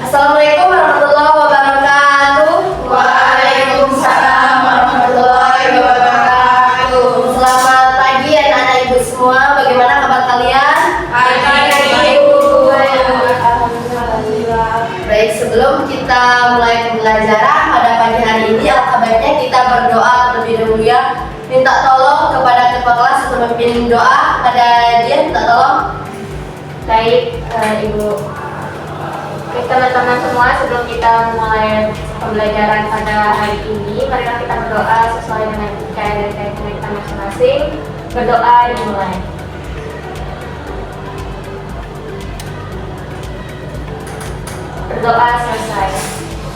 Assalamualaikum warahmatullahi wabarakatuh. Waalaikumsalam warahmatullahi wabarakatuh. Selamat pagi anak-anak ibu semua. Bagaimana kabar kalian? Baik, Ibu. Baik, sebelum kita mulai pembelajaran pada pagi hari ini, alangkah baiknya kita berdoa terlebih dahulu ya. Minta tolong kepada ketua kelas untuk memimpin doa kepada dia. Minta tolong. Baik, Ibu. Baik, teman-teman semua, sebelum kita mulai pembelajaran pada hari ini, marilah kita berdoa sesuai dengan keadaan dan keyakinan kita masing-masing. Berdoa dimulai. Berdoa selesai.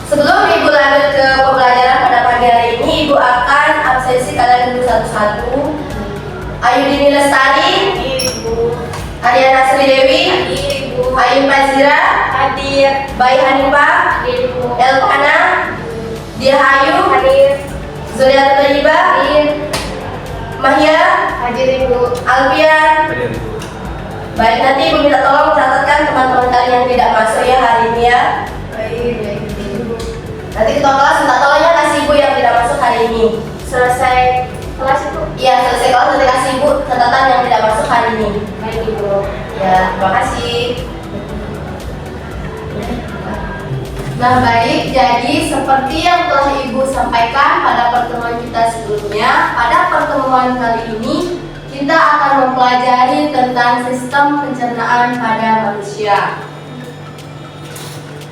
Sebelum ibu lanjut ke pembelajaran pada pagi hari ini, ibu akan absensi kalian dulu satu-satu. Ayudini Lestari, Ibu. Ariana Sri Dewi, Ibu. Ayu Fazira, Hadir. Bayi Hanifah, Ibu. Elkana, Dirhayu, Hadir. Zuliat Thayyibah, Hadir. Mahia, Hadir, Ibu. Alfian. Baik, nanti ibu minta tolong catatkan teman-teman kalian yang tidak masuk ya hari ini ya. Baik, Ibu. Nanti ketua kelas minta tolongnya kasih ibu yang tidak masuk hari ini. Selesai kelas itu. Iya, selesai kelas nanti kasih ibu catatan yang tidak masuk hari ini. Baik, Ibu. Ya, terima kasih. Nah baik, jadi seperti yang telah ibu sampaikan pada pertemuan kita sebelumnya, pada pertemuan kali ini kita akan mempelajari tentang sistem pencernaan pada manusia.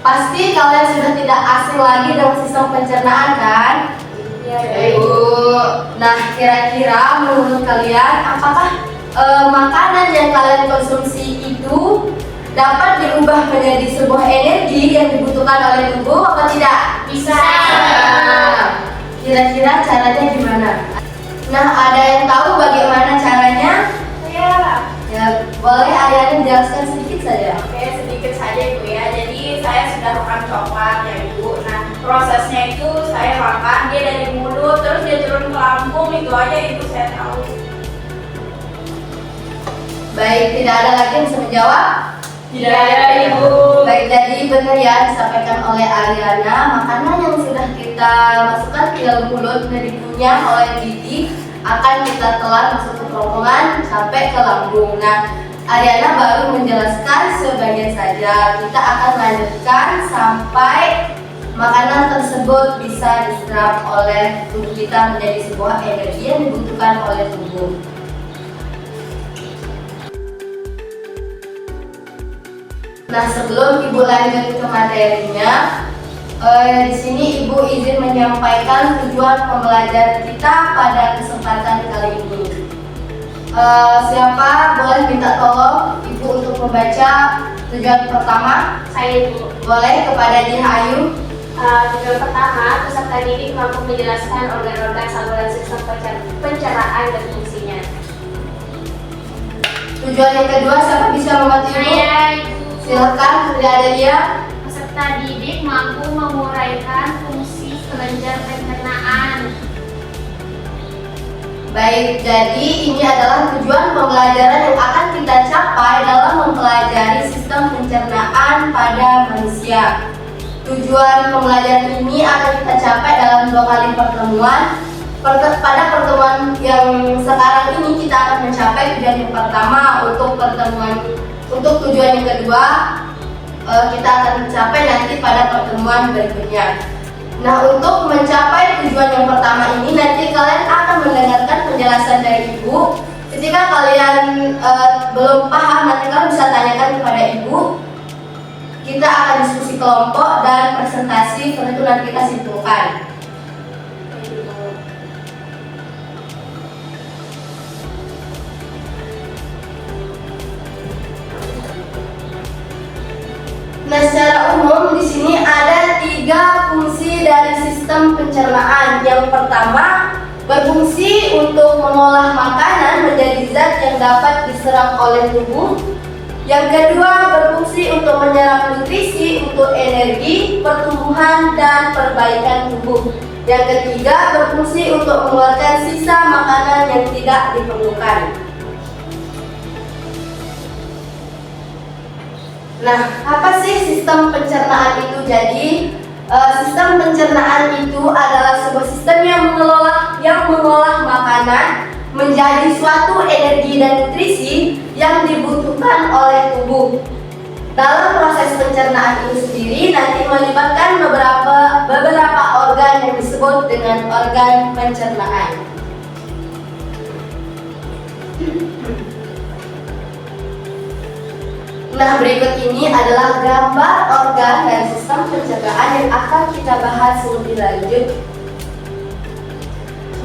Pasti kalian sudah tidak asing lagi dengan sistem pencernaan kan? Iya, Ibu. Nah kira-kira menurut kalian apakah makanan yang kalian konsumsi itu dapat diubah menjadi sebuah energi yang dibutuhkan oleh tubuh atau tidak? Bisa. Kira-kira caranya gimana? Nah, ada yang tahu bagaimana caranya? Iya. Ya, boleh Ariana jelaskan sedikit saja. Oke, sedikit saja Ibu ya. Jadi saya sudah makan coklat ya Ibu. Nah, prosesnya itu saya makan dia dari mulut terus dia turun ke lambung, itu aja Ibu saya tahu. Baik, tidak ada lagi yang bisa menjawab? Tidak ada, Ibu. Baik, jadi benar ya disampaikan oleh Ariana, makanan yang sudah kita masukkan ke dalam mulut dan dikunyah oleh gigi akan kita telan masuk ke kerongkongan sampai ke lambung. Nah, Ariana baru menjelaskan sebagian saja. Kita akan lanjutkan sampai makanan tersebut bisa diserap oleh tubuh kita menjadi sebuah energi yang dibutuhkan oleh tubuh. Nah, sebelum ibu lanjut ke materinya, di sini ibu izin menyampaikan tujuan pembelajaran kita pada kesempatan kali ini. Siapa boleh minta tolong ibu untuk membaca tujuan pertama? Saya Ibu. Boleh kepada Dirhayu. Tujuan pertama, peserta didik mampu menjelaskan organ-organ saluran sistem pencernaan dan fungsinya. Tujuan yang kedua, siapa bisa membantu ibu? Saya Ibu. Silakan, tidak ada dia. Peserta didik mampu menguraikan fungsi kelenjar pencernaan. Baik, jadi ini adalah tujuan pembelajaran yang akan kita capai dalam mempelajari sistem pencernaan pada manusia. Tujuan pembelajaran ini akan kita capai dalam 2 kali pertemuan. Pada pertemuan yang sekarang ini kita akan mencapai tujuan yang pertama. Untuk tujuan yang kedua kita akan mencapai nanti pada pertemuan berikutnya. Nah, untuk mencapai tujuan yang pertama ini nanti kalian akan mendengarkan penjelasan dari ibu. Ketika kalian belum paham, nanti kalian bisa tanyakan kepada ibu. Kita akan diskusi kelompok dan presentasi, setelah itu nanti kita simpulkan. Nah, secara umum di sini ada 3 fungsi dari sistem pencernaan. Yang pertama, berfungsi untuk mengolah makanan menjadi zat yang dapat diserap oleh tubuh. Yang kedua, berfungsi untuk menyerap nutrisi untuk energi, pertumbuhan, dan perbaikan tubuh. Yang ketiga, berfungsi untuk mengeluarkan sisa makanan yang tidak diperlukan. Nah, apa sih sistem pencernaan itu? Jadi, sistem pencernaan itu adalah sebuah sistem yang mengolah makanan menjadi suatu energi dan nutrisi yang dibutuhkan oleh tubuh. Dalam proses pencernaan itu sendiri nanti melibatkan beberapa organ yang disebut dengan organ pencernaan. Nah, berikut ini adalah gambar organ dan sistem pencernaan yang akan kita bahas lebih lanjut.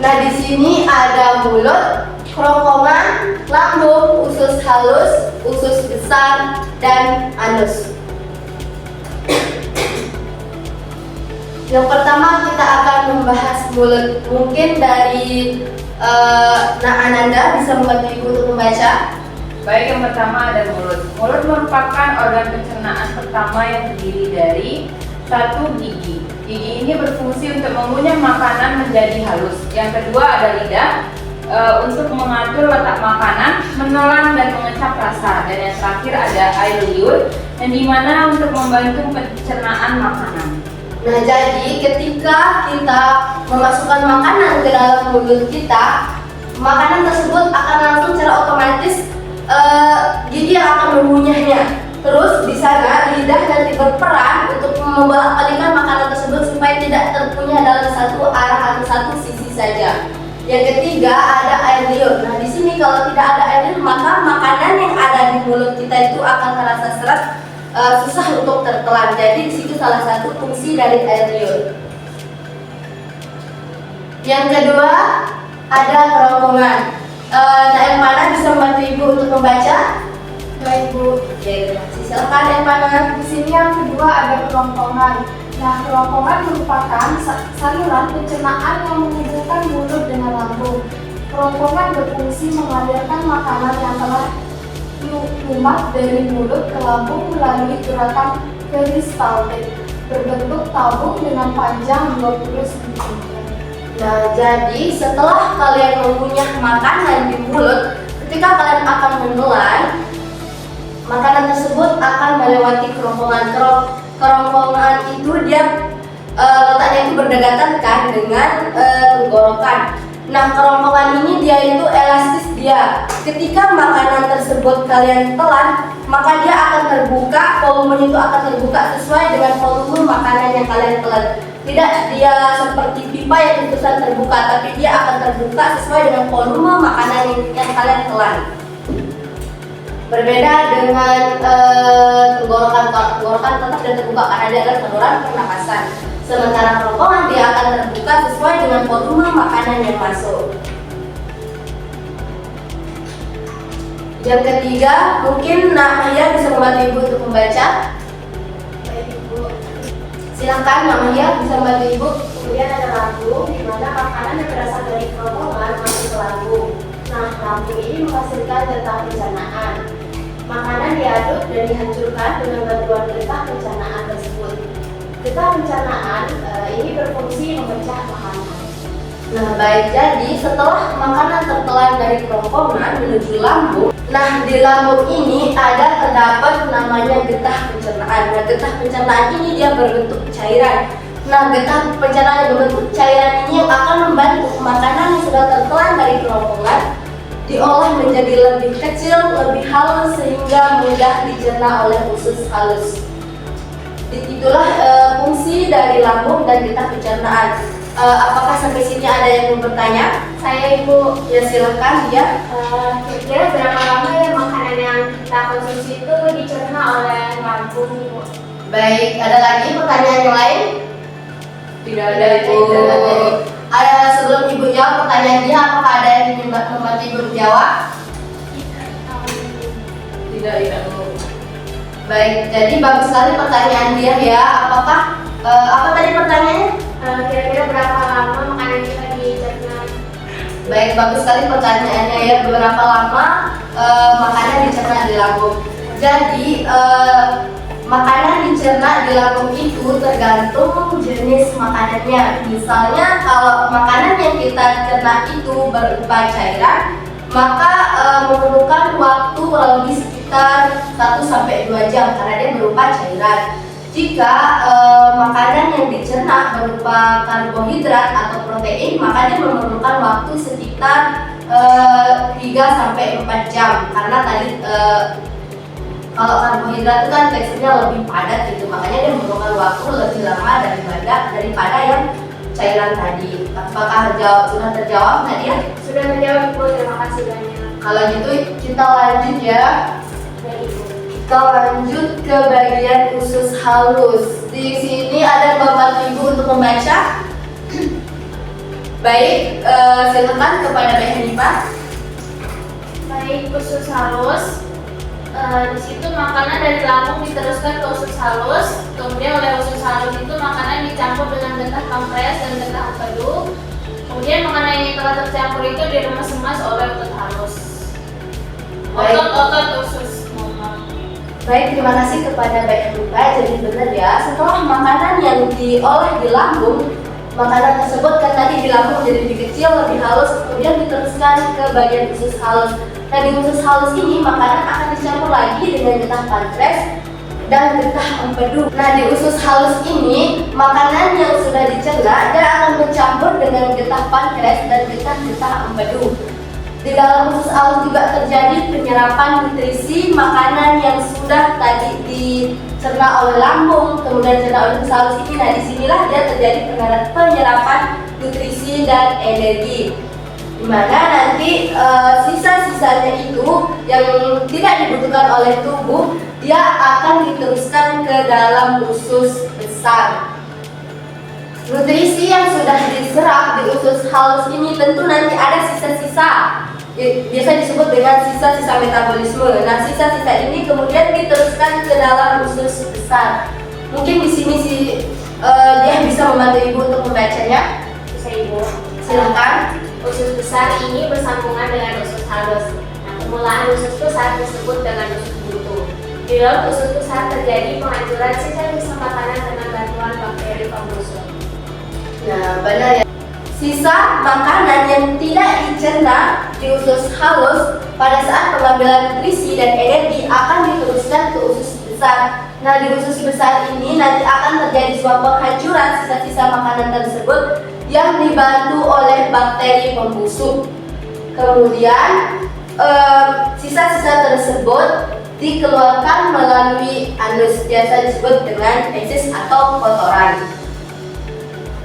Nah, di sini ada mulut, kerongkongan, lambung, usus halus, usus besar, dan anus. Yang pertama kita akan membahas mulut. Mungkin dari Ananda bisa membantu Ibu untuk membaca. Baik, yang pertama ada mulut. Mulut merupakan organ pencernaan pertama yang terdiri dari satu gigi. Gigi ini berfungsi untuk mengunyah makanan menjadi halus. Yang kedua ada lidah untuk mengatur letak makanan, menelan dan mengecap rasa. Dan yang terakhir ada air liur yang dimana untuk membantu pencernaan makanan. Nah, jadi ketika kita memasukkan makanan ke dalam mulut kita, makanan tersebut akan langsung secara otomatis gigi yang akan mengunyahnya. Terus di sana lidah nanti berperan untuk membolak-balikkan makanan tersebut supaya tidak terkunyah dalam satu arah atau satu sisi saja. Yang ketiga ada air liur. Nah, di sini kalau tidak ada air liur, maka makanan yang ada di mulut kita itu akan terasa seret, susah untuk tertelan. Jadi di situ salah satu fungsi dari air liur. Yang kedua ada kerongkongan. Yang mana bisa membantu Ibu untuk membaca? Baik Bu. Oke, silakan yang mana? Di sini yang kedua ada kerongkongan. Nah, kerongkongan merupakan saluran pencernaan yang menghubungkan mulut dengan lambung. Kerongkongan berfungsi mengalirkan makanan yang telah lumat dari mulut ke lambung melalui gerakan peristaltik berbentuk tabung dengan panjang 20 cm. Nah, jadi setelah kalian mengunyah makanan di mulut, ketika kalian akan menelan, makanan tersebut akan melewati kerongkongan. Kerongkongan itu dia letaknya itu berdekatan kan dengan tenggorokan. Nah, kerongkongan ini dia itu elastis dia. Ketika makanan tersebut kalian telan, maka dia akan terbuka, volumenya itu akan terbuka sesuai dengan volume makanan yang kalian telan. Tidak dia seperti pipa yang tertutup terbuka, tapi dia akan terbuka sesuai dengan volume makanan yang kalian telan. Berbeda dengan tenggorokan. Tenggorokan tetap dan terbuka karena dia adalah saluran pernapasan. Sementara kerongkongan dia akan terbuka sesuai dengan volume makanan yang masuk. Yang ketiga, mungkin Maya bisa membantu Ibu untuk membaca. Baik Ibu. Silakan Maya bisa membantu Ibu. Kemudian ada lambung, di mana makanan yang berasal dari kerongkongan masuk ke lambung. Nah, lambung ini menghasilkan getah pencernaan. Makanan diaduk dan dihancurkan dengan bantuan getah pencernaan tersebut. Getah pencernaan ini berfungsi memecah makanan. Nah, baik, jadi setelah makanan tertelan dari kerongkongan menuju lambung, nah di lambung ini terdapat namanya getah pencernaan. Nah, getah pencernaan ini dia berbentuk cairan. Nah, getah pencernaan yang berbentuk cairan ini yang akan membantu makanan yang sudah tertelan dari kerongkongan diolah menjadi lebih kecil, lebih halus sehingga mudah dicerna oleh usus halus. Itulah fungsi dari lambung dan getah pencernaan. Apakah sampai sini ada yang mau bertanya? Saya Ibu. Ya, silakan ya. Kira-kira berapa lama ya makanan yang kita konsumsi itu dicerna oleh lambung Ibu? Baik, ada lagi pertanyaan yang lain? Tidak ada Ibu. Ada sebelum Ibu jawab pertanyaan dia, apakah ada yang ingin membantu Ibu jawab? Tidak Bu. Baik, jadi bagus sekali pertanyaan dia ya. Apakah apa tadi pertanyaannya? Kira-kira berapa lama makanan kita dicerna? Baik, bagus sekali pertanyaannya ya. Berapa lama makanan dicerna di lambung? Jadi makanan dicerna di lambung itu tergantung jenis makanannya. Misalnya kalau makanan yang kita cerna itu berupa cairan, maka memerlukan waktu kurang lebih sekitar 1-2 jam karena dia berupa cairan. Jika makanan yang dicerna berupa karbohidrat atau protein, maka dia memerlukan waktu sekitar 3-4 jam karena tadi kalau karbohidrat itu kan teksturnya lebih padat gitu, makanya dia memerlukan waktu lebih lama daripada yang cairan tadi. Apakah sudah terjawab Nadia? Sudah terjawab Ibu, terima kasih banyak. Kalau gitu kita lanjut ya. Baik Ibu. Kita lanjut ke bagian usus halus. Di sini ada membantu Ibu untuk membaca. Baik, silakan kepada Mbak Hanifah. Baik, usus halus. Di situ makanan dari lambung diteruskan ke usus halus. Kemudian oleh usus halus itu makanan dicampur dengan getah kompres dan getah empedu. Kemudian makanan yang telah tercampur itu diremas-remas oleh otot halus. Otot usus. Baik, terima kasih kepada Mbak Hanifah. Jadi benar ya, setelah makanan yang diolah di lambung, makanan tersebut kan tadi di lambung menjadi lebih kecil, lebih halus, kemudian diteruskan ke bagian usus halus. Nah, di usus halus ini makanan akan dicampur lagi dengan getah pankreas dan getah empedu. Nah, di usus halus ini makanan yang sudah dicerna dia akan bercampur dengan getah pankreas dan getah empedu. Di dalam usus halus juga terjadi penyerapan nutrisi makanan yang sudah tadi dicerna oleh lambung, kemudian dicerna oleh usus halus ini. Nah, disinilah dia terjadi penyerapan nutrisi dan energi, dimana nanti sisa-sisanya itu yang tidak dibutuhkan oleh tubuh dia akan diteruskan ke dalam usus besar. Nutrisi yang sudah diserap di usus halus ini tentu nanti ada sisa-sisa, biasa disebut dengan sisa-sisa metabolisme. Nah, sisa-sisa ini kemudian diteruskan ke dalam usus besar. Mungkin di sini dia bisa membantu Ibu untuk membacanya. Bisa Ibu. Silakan. Usus besar ini bersambungan dengan usus halus. Nah, permulaan usus besar disebut dengan usus buntu. Di dalam usus besar terjadi penghancuran sisa-sisa makanan dengan bantuan bakteri pembusuk. Nah, benar ya. Sisa makanan yang tidak dicerna di usus halus pada saat pengambilan nutrisi dan energi akan diteruskan ke usus besar. Nah, di usus besar ini nanti akan terjadi sebuah penghancuran sisa-sisa makanan tersebut yang dibantu oleh bakteri pembusuk. Kemudian sisa-sisa tersebut dikeluarkan melalui anus, biasa disebut dengan feses atau kotoran.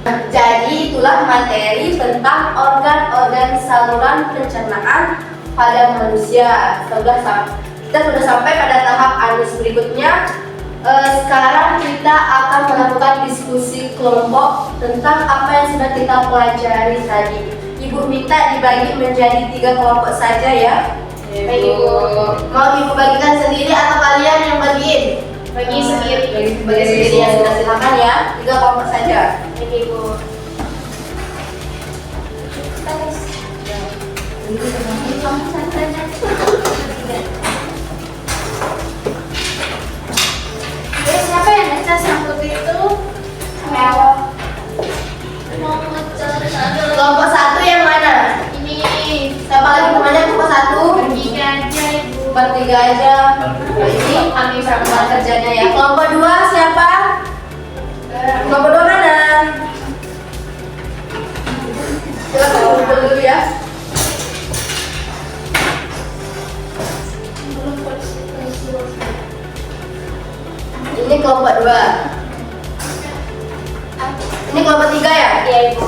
Jadi itulah materi tentang organ-organ saluran pencernaan pada manusia. Kita sudah sampai pada tahap anus berikutnya. Sekarang kita akan melakukan diskusi kelompok tentang apa yang sudah kita pelajari tadi. Ibu minta dibagi menjadi 3 kelompok saja ya. Baik Ibu. Mau Ibu bagikan sendiri atau kalian yang bagiin? Bagi sendiri. Bagi sendiri ya, sudah silakan ya. 3 kelompok saja. Baik Ibu. Siapa yang ngecas yang putih itu? Mau ngecas Kelompok 1 yang mana? ini Siapa lagi temannya kelompok 1? bertiga aja Ibu. Bertiga aja. Ini kami sama kerjanya ya. Kelompok 2 siapa? Kelompok 2 mana? Silakan kumpul dulu ya. Ini kelompok 2. Ini kelompok 3 ya? Iya Ibu.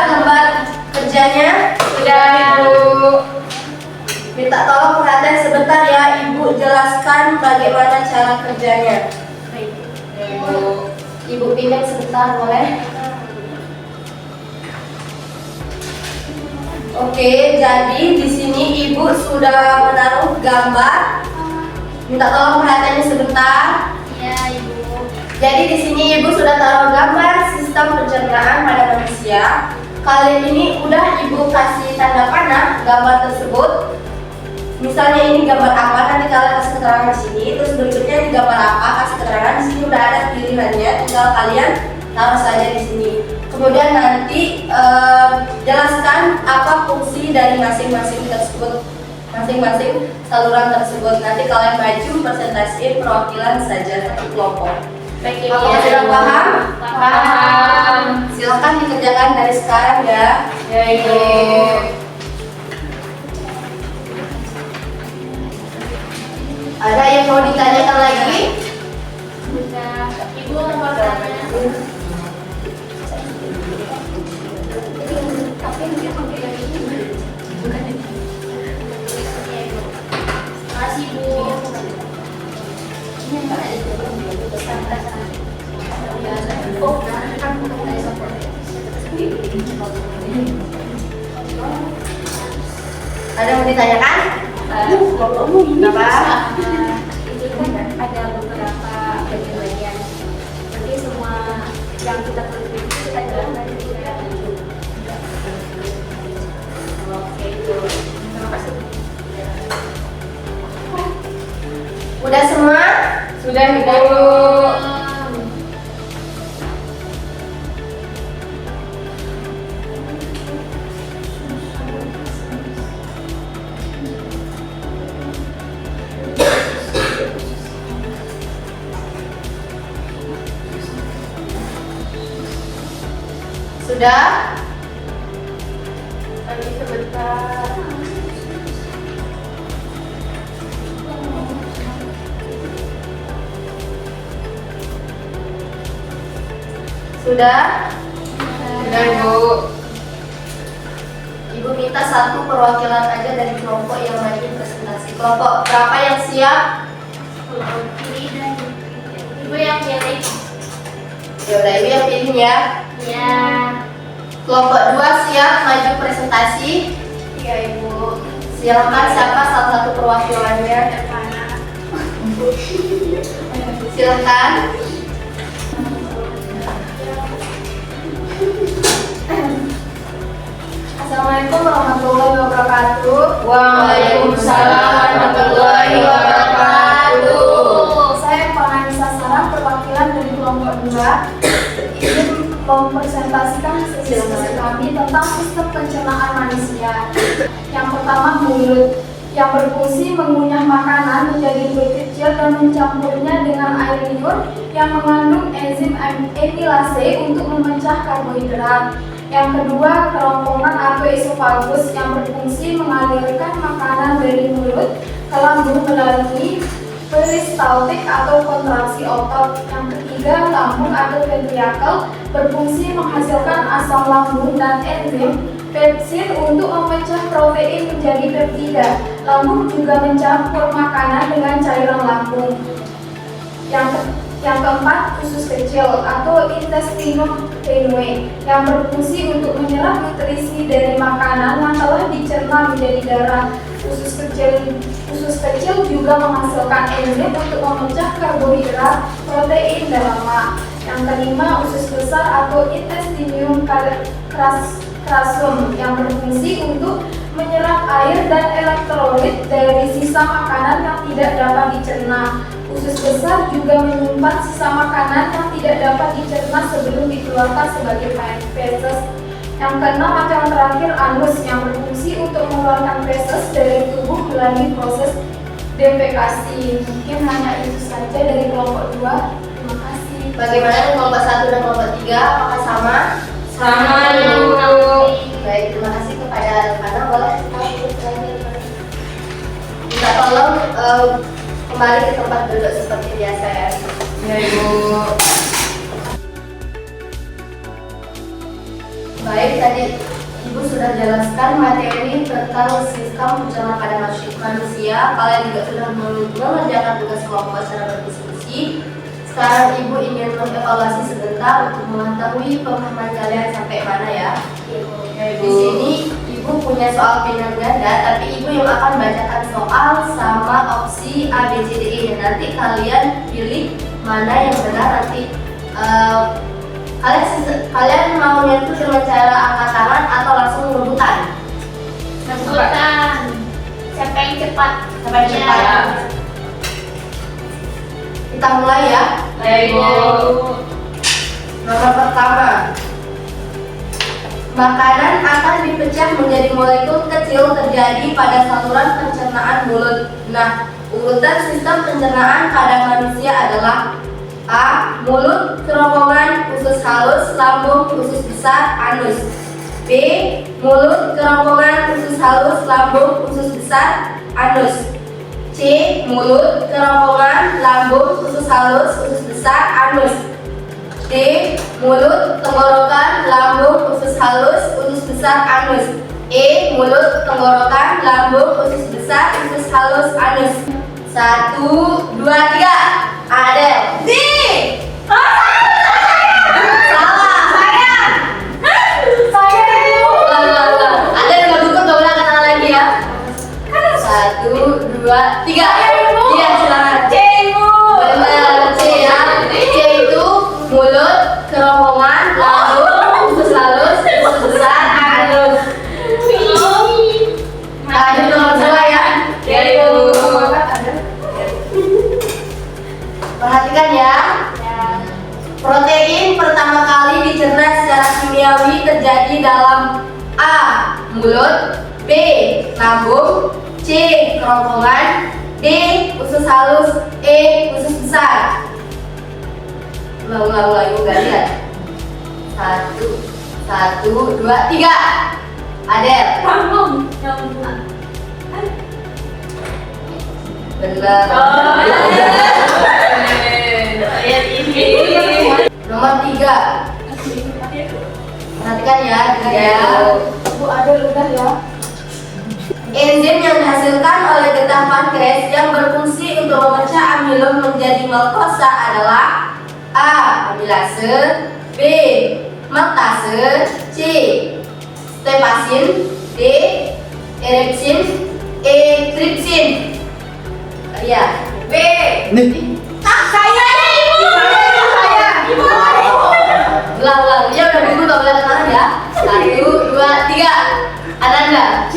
Lembar kerjanya Sudah Ibu. minta tolong perhatian sebentar ya, Ibu jelaskan bagaimana cara kerjanya. Baik. Ibu pindah sebentar boleh? Oke, jadi di sini Ibu sudah menaruh gambar. Minta tolong perhatiannya sebentar. Iya Ibu. Jadi di sini Ibu sudah taruh gambar sistem pencernaan pada manusia. Kali ini udah Ibu kasih tanda panah gambar tersebut. Misalnya ini gambar apa, nanti kalian kasih keterangan di sini. Terus berikutnya ini gambar apa, kasih keterangan di sini. Udah ada pilihannya, tinggal kalian taruh saja di sini. Kemudian nanti jelaskan apa fungsi dari masing-masing saluran tersebut. Nanti kalian maju presentasiin perwakilan saja satu kelompok. Baik Ibu. Apakah sudah paham? Paham. Silakan dikerjakan dari sekarang ya. Ya Ibu. Ada yang mau ditanyakan lagi? Sudah. Ibu mau bertanya. Makasih Bu. Ada yang mau ditanyakan? Apa? Ini kan ada beberapa bagian-bagian. Nanti semua yang kita tulis itu kita jelaskan juga. Oke itu. Terima kasih. Udah semua? Sudah Ibu. Sudah? Lagi sebentar. Sudah? Sudah Ibu. Ibu minta satu perwakilan aja dari kelompok yang maju presentasi. Kelompok berapa yang siap? Ibu yang pilih. Ya udah, ibu yang pilih ya. Ya. Kelompok 2 siap maju presentasi. Iya Ibu. Silakan siapa salah satu perwakilannya. Silakan. Assalamualaikum warahmatullahi wabarakatuh. Waalaikumsalam warahmatullahi wabarakatuh. Saya Farhanisa Sarah, perwakilan dari kelompok 2, ingin mempresentasikan sesi kami tentang sistem pencernaan manusia. Yang pertama, mulut, yang berfungsi mengunyah makanan menjadi buih kecil dan mencampurnya dengan air liur yang mengandung enzim amilase untuk memecah karbohidrat. Yang kedua, kerongkongan atau esofagus yang berfungsi mengalirkan makanan dari mulut ke lambung melalui peristaltik atau kontraksi otot. Yang ketiga, lambung atau ventricle berfungsi menghasilkan asam lambung dan enzim pepsin untuk memecah protein menjadi peptida. Lambung juga mencampur makanan dengan cairan lambung. Yang keempat, usus kecil atau intestinum tenue yang berfungsi untuk menyerap nutrisi dari makanan yang telah dicerna menjadi darah. Usus kecil juga menghasilkan enzim untuk memecah karbohidrat, protein, dan lemak. Yang kelima, usus besar atau intestinum crassum yang berfungsi untuk menyerap air dan elektrolit dari sisa makanan yang tidak dapat dicerna. Usus besar juga menyimpan sisa makanan yang tidak dapat dicerna sebelum dikeluarkan sebagai feses. Yang keenam atau yang terakhir, anus yang berfungsi untuk mengeluarkan feses dari tubuh melalui proses defekasi. Mungkin hanya itu saja dari kelompok 2. Terima kasih. Bagaimana dengan kelompok 1 dan kelompok 3? Apakah sama? Sama Ibu. Baik, terima kasih kepada Alfana. Boleh minta tolong kembali ke tempat duduk seperti biasa ya. Ya Ibu. Baik, tadi Ibu sudah jelaskan materi tentang sistem pencernaan pada manusia. Kalian juga sudah mengerjakan tugas kelompok secara berdiskusi. Sekarang Ibu ingin mengevaluasi sebentar untuk mengetahui pemahaman kalian sampai mana ya. Di sini Ibu punya soal pilihan ganda, tapi Ibu yang akan bacakan soal sama opsi A, B, C, D, E. Nanti kalian pilih mana yang benar nanti. Kalian maunya itu dengan cara angkat tangan atau langsung rebutan? Rebutan. Siapa yang cepat? Siapa yang cepat ya? Kita mulai ya. Ya Ibu. Nomor pertama, Makanan akan dipecah menjadi molekul kecil terjadi pada saluran pencernaan mulut. Nah, urutan sistem pencernaan pada manusia adalah A. Mulut, kerongkongan, usus halus, lambung, usus besar, anus. B. Mulut, kerongkongan, usus halus, lambung, usus besar, anus. C. Mulut, kerongkongan, lambung, usus halus, usus besar, anus. D. Mulut, tenggorokan, lambung, usus halus, usus besar, anus. E. Mulut, tenggorokan, lambung, usus besar, usus halus, anus. 1, 2, 3. Adel. D. Salah. Saya itu. Ada yang nggak buku, nggak boleh angkat tangan lagi ya. 1, 2, 3. Iya, silakan. C, Ibu. Benar, C ya. C itu mulut, kerongkongan, lambung, usus halus, usus besar, anus. Lanjut nomor 2 ya. Ya, Ibu. Perhatikan ya. Protein pertama kali dicerna secara kimiawi terjadi dalam A. Mulut, B. Lambung, C. Kerongkongan, D. Usus halus, E. Usus besar. Ulang, Ibu gak lihat. 1, 2, 3. Adel. Lambung. Benar. Nomor 3. Perhatikan ya, dengar ya. Bu ada udah ya. Enzim yang dihasilkan oleh getah pankreas yang berfungsi untuk memecah amilum menjadi maltosa adalah A. Amilase, B. Maltase, C. Stepasin, D. Erepsin, E. Tripsin. Iya. B. Saya. Ulang. Ya udah dulu gak boleh tangan ya. 1, 2, 3. Ananda. C.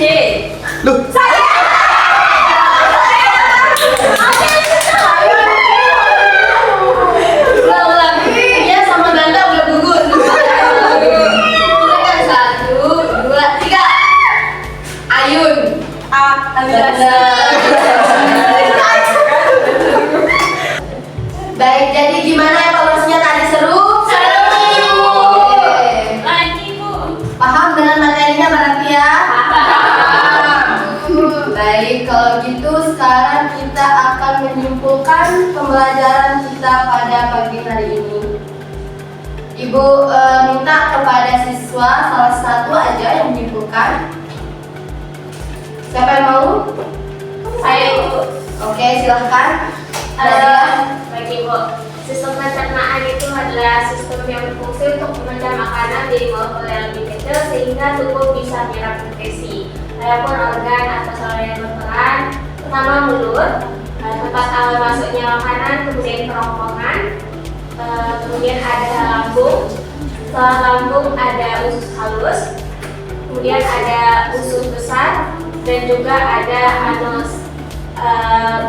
Ulang. Iya sama Nanda udah gugur. Silakan 1, 2, 3. Ayun. A. Baik, jadi gimana evaluasinya tadi, seru? Oke. Lagi, Bu. Paham dengan materinya berarti ya? Baik, kalau gitu sekarang kita akan menyimpulkan pembelajaran kita pada pagi hari ini. Ibu minta kepada siswa salah satu aja yang menyimpulkan. Siapa yang mau? Saya, Ibu. Oke, silahkan. Nadia. Bagi Bu, sistem pencernaan itu adalah sistem yang berfungsi untuk memecah makanan di molekul yang lebih kecil sehingga tubuh bisa menyerap nutrisi. Adapun organ atau saluran yang berperan, pertama mulut, tempat awal masuknya makanan, kemudian kerongkongan, kemudian ada lambung, setelah lambung ada usus halus, kemudian ada usus besar, dan juga ada anus.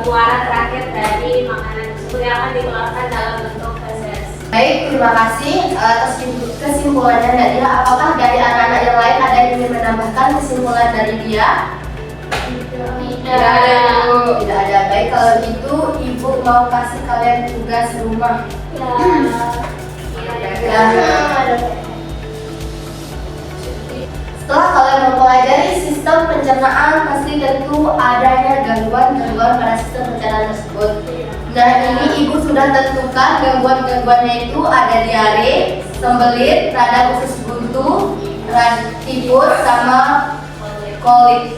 Muara terakhir dari makanan tersebut yang akan dikeluarkan dalam bentuk feses. Baik, terima kasih atas kesimpulannya Nadia. Apakah dari anak-anak yang lain ada yang ingin menambahkan kesimpulan dari dia? Tidak ada. Baik, kalau gitu Ibu mau kasih kalian tugas rumah. Setelah kalian mempelajari sistem pencernaan, pasti tentu adanya gangguan-gangguan pada sistem pencernaan tersebut. Nah, ini Ibu sudah tentukan gangguan-gangguannya itu ada diare, sembelit, radang usus buntu, tipus, sama kolik.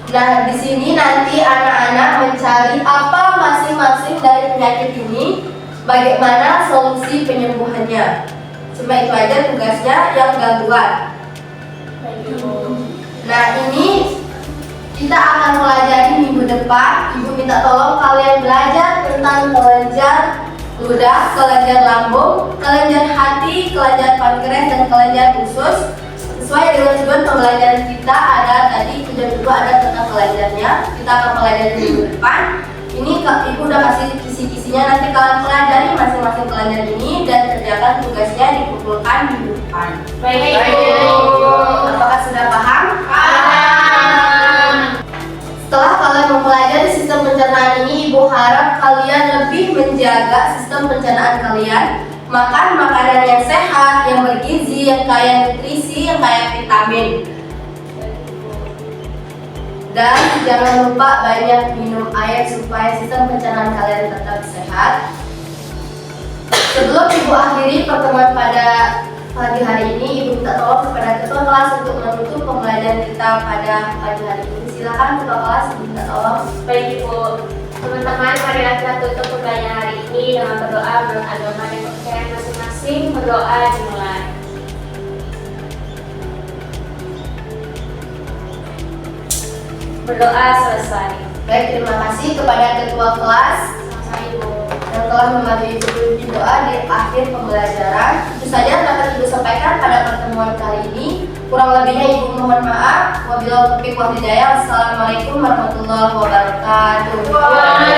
Nah, di sini nanti anak-anak mencari apa masing-masing dari penyakit ini, bagaimana solusi penyembuhannya. Cuma itu aja tugasnya yang gangguan. Nah, ini kita akan pelajari minggu depan. Ibu minta tolong kalian belajar tentang kelenjar ludah, kelenjar lambung, kelenjar hati, kelenjar pankreas, dan kelenjar usus. Sesuai dengan tujuan pembelajaran kita ada tadi tujuan kedua ada tentang kelenjarnya. Kita akan pelajari minggu depan. Ini Ibu udah kasih kisi-kisinya, nanti kalian pelajari masing-masing pelajaran ini dan kerjakan tugasnya dikumpulkan di depan. Baik, Baik, Ibu. Apakah sudah paham? Paham. Setelah kalian mempelajari sistem pencernaan ini, Ibu harap kalian lebih menjaga sistem pencernaan kalian. Makan makanan yang sehat, yang bergizi, yang kaya nutrisi, yang kaya vitamin. Dan jangan lupa banyak minum air supaya sistem pencernaan kalian tetap sehat. Sebelum Ibu akhiri pertemuan pada pagi hari ini, Ibu minta tolong kepada ketua kelas untuk menutup pembelajaran kita pada pagi hari ini. Silakan ketua kelas, Ibu minta tolong. Baik, Ibu. Teman-teman, marilah kita tutup pembelajaran hari ini dengan berdoa menurut agama dan kepercayaan masing-masing. Berdoa dimulai. Berdoa selesai. Baik, terima kasih kepada ketua kelas Sama-sama, Ibu. yang telah membantu Ibu di doa di akhir pembelajaran. Itu saja dapat Ibu sampaikan pada pertemuan kali ini. Kurang lebihnya Ibu mohon maaf. Wabillahi taufiq wal hidayah. Wassalamualaikum warahmatullahi wabarakatuh.